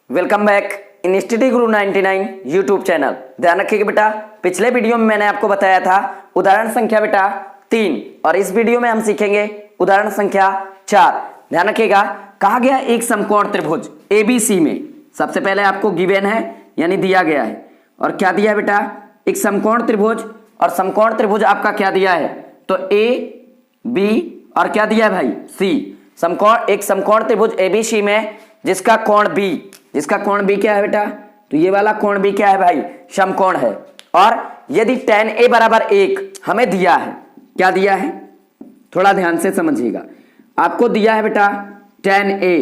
Welcome back in study Guru 99 YouTube channel. ध्यान रखिएगा बेटा, पिछले वीडियो में मैंने आपको बताया था उदाहरण संख्या बेटा 3 और इस वीडियो में हम सीखेंगे उदाहरण संख्या 4। ध्यान रखिएगा, कहा गया एक समकोण त्रिभुज एबीसी में सबसे पहले आपको गिवन है यानी दिया गया है, और क्या दिया है बेटा, एक समकोण त्रिभुज, और समकोण त्रिभुज आपका क्या दिया है तो ए बी और क्या दिया है भाई सी। समकोण एक समकोण त्रिभुज एबीसी में जिसका कोण बी क्या है बेटा, तो ये वाला कोण बी क्या है भाई, समकोण है। और यदि tan a बराबर 1 हमें दिया है, क्या दिया है थोड़ा ध्यान से समझिएगा, आपको दिया है बेटा tan a,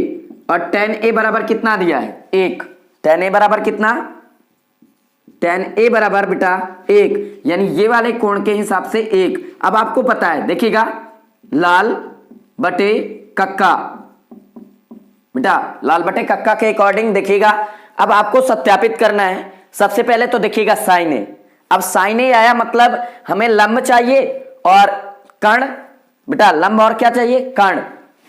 और tan a बराबर कितना दिया है 1। tan a बराबर कितना, tan a बराबर बेटा 1, यानी ये वाले कोण के हिसाब से 1। अब आपको पता है, देखिएगा लाल बटे कक्का बेटा, लाल बटे कक्का के अकॉर्डिंग देखिएगा। अब आपको सत्यापित करना है, सबसे पहले तो देखिएगा साइन ए। अब साइन ए आया मतलब हमें लंब चाहिए और कर्ण बेटा, लंब और क्या चाहिए कर्ण।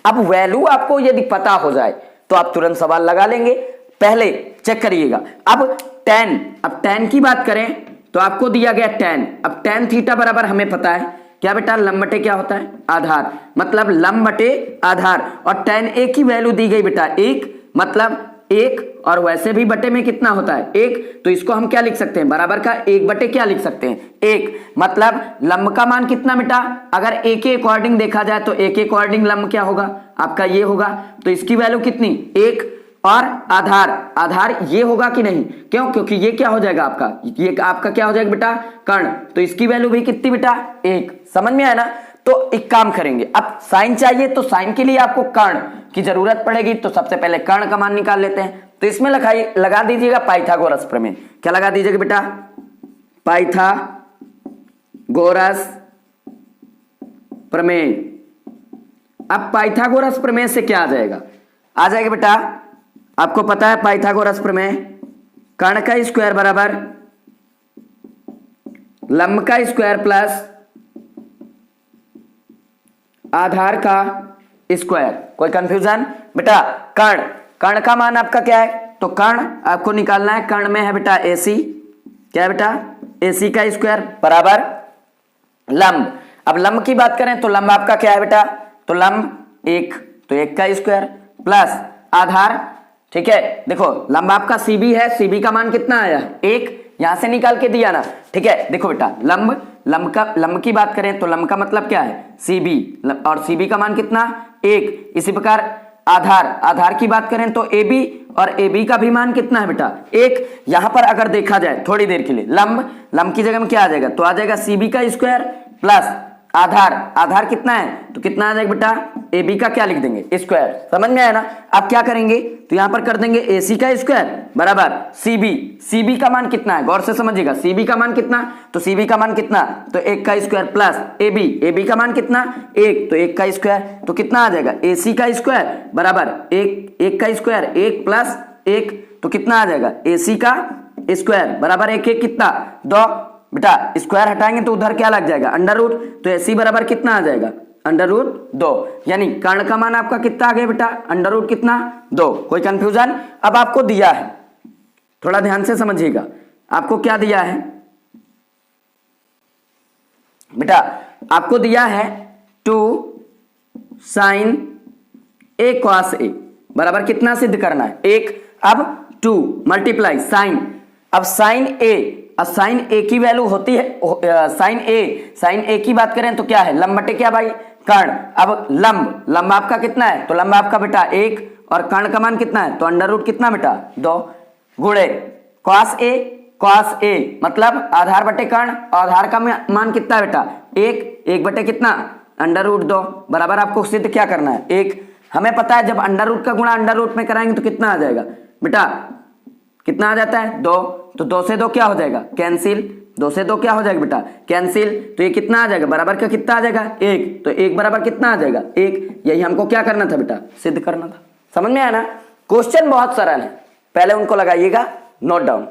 अब वैल्यू आपको यदि पता हो जाए तो आप तुरंत सवाल लगा लेंगे। पहले चेक करिएगा, अब tan की बात करें तो आपको दिया गया tan। अब tan थीटा बराबर हमें पता है क्या बेटा, लंब बटे क्या होता है आधार, मतलब लंब बटे आधार। और tan a की वैल्यू दी गई बेटा 1, मतलब 1, और वैसे भी बटे में कितना होता है 1, तो इसको हम क्या लिख सकते हैं, बराबर का 1 बटे क्या लिख सकते हैं 1, मतलब लंब का मान कितना बेटा, अगर a के अकॉर्डिंग देखा जाए तो a के अकॉर्डिंग लंब क्या होगा आपका ये होगा, तो इसकी वैल्यू कितनी 1, और आधार ये होगा कि नहीं, क्यों, क्योंकि ये क्या हो जाएगा आपका, ये आपका क्या हो जाएगा बेटा कर्ण, तो इसकी वैल्यू भी कितनी बेटा 1। समझ में आया ना। तो एक काम करेंगे, अब साइन चाहिए तो साइन के लिए आपको कर्ण की जरूरत पड़ेगी, तो सबसे पहले कर्ण का मान निकाल लेते हैं। तो इसमें लगा दीजिएगा पाइथागोरस प्रमेय। क्या लगा दीजिएगा बेटा, पाइथागोरस प्रमेय। अब पाइथागोरस प्रमेय से क्या आ जाएगा बेटा, आपको पता है पाइथागोरस प्रमेय, कर्ण का स्क्वायर बराबर लंब का स्क्वायर प्लस आधार का स्क्वायर। कोई कंफ्यूजन बेटा, कर्ण का मान आपका क्या है, तो कर्ण आपको निकालना है, कर्ण में है बेटा AC, क्या है बेटा AC का स्क्वायर बराबर लंब। अब लंब की बात करें तो लंब आपका क्या है बेटा, तो लंब 1, तो 1 का स्क्वायर प्लस आधार, ठीक है। देखो लंब आपका CB है, CB का मान कितना आया 1, यहां से निकाल के दिया ना, ठीक है। देखो बेटा लंब की बात करें तो लंब का मतलब क्या है CB, और CB का मान कितना 1। इसी प्रकार आधार की बात करें तो AB, और AB का भी मान कितना है बेटा 1। यहां पर अगर देखा जाए थोड़ी देर के लिए लंब की जगह में क्या आ जाएगा, तो आ जाएगा CB का स्क्वायर प्लस आधार कितना है, तो कितना आ जाएगा बेटा AB का क्या लिख देंगे स्क्वायर। समझ में आया ना। अब क्या करेंगे, तो यहां पर कर देंगे AC का स्क्वायर बराबर CB का मान कितना है, गौर से समझिएगा, CB का मान कितना, तो CB का मान कितना, तो 1 का स्क्वायर प्लस AB का मान कितना 1, तो 1 का स्क्वायर, तो कितना आ जाएगा AC का स्क्वायर बराबर 1 का स्क्वायर 1 प्लस 1, तो कितना आ जाएगा AC का स्क्वायर बराबर 1 कितना 2 बेटा, स्क्वायर हटाएंगे तो उधर क्या लग जाएगा अंडर रूट, तो AC बराबर कितना आ जाएगा अंडर रूट 2, यानी कर्ण का मान आपका कितना आ गया बेटा अंडर रूट कितना 2। कोई कंफ्यूजन। अब आपको दिया है, थोड़ा ध्यान से समझिएगा, आपको क्या दिया है बेटा, आपको दिया है 2 sin a cos a बराबर कितना सिद्ध करना है 1। अब 2 मल्टीप्लाई साइन, अब साइन ए की वैल्यू होती है साइन ए की बात करें तो क्या है लंब बटे क्या भाई कर्ण। अब लंब आपका कितना है, तो लंब आपका बेटा 1, और कर्ण का मान कितना है, तो अंडर रूट कितना बेटा 2 गुणे cos a मतलब आधार बटे कर्ण, आधार का मान कितना है बेटा 1 बटे कितना अंडर रूट 2 बराबर आपको सिद्ध क्या करना है 1। हमें पता है जब अंडर रूट का गुणा अंडर रूट में कराएंगे तो कितना आ जाएगा बेटा, कितना आ जाता है 2, तो 2 से 2 क्या हो जाएगा कैंसिल, 2 से 2 क्या हो जाएगा बेटा कैंसिल, तो ये कितना आ जाएगा बराबर का कितना आ जाएगा 1, तो 1 बराबर कितना आ जाएगा 1। यही हमको क्या करना था बेटा सिद्ध करना था। समझ में आया ना। क्वेश्चन बहुत सरल है, पहले उनको लगाइएगा नोट डाउन।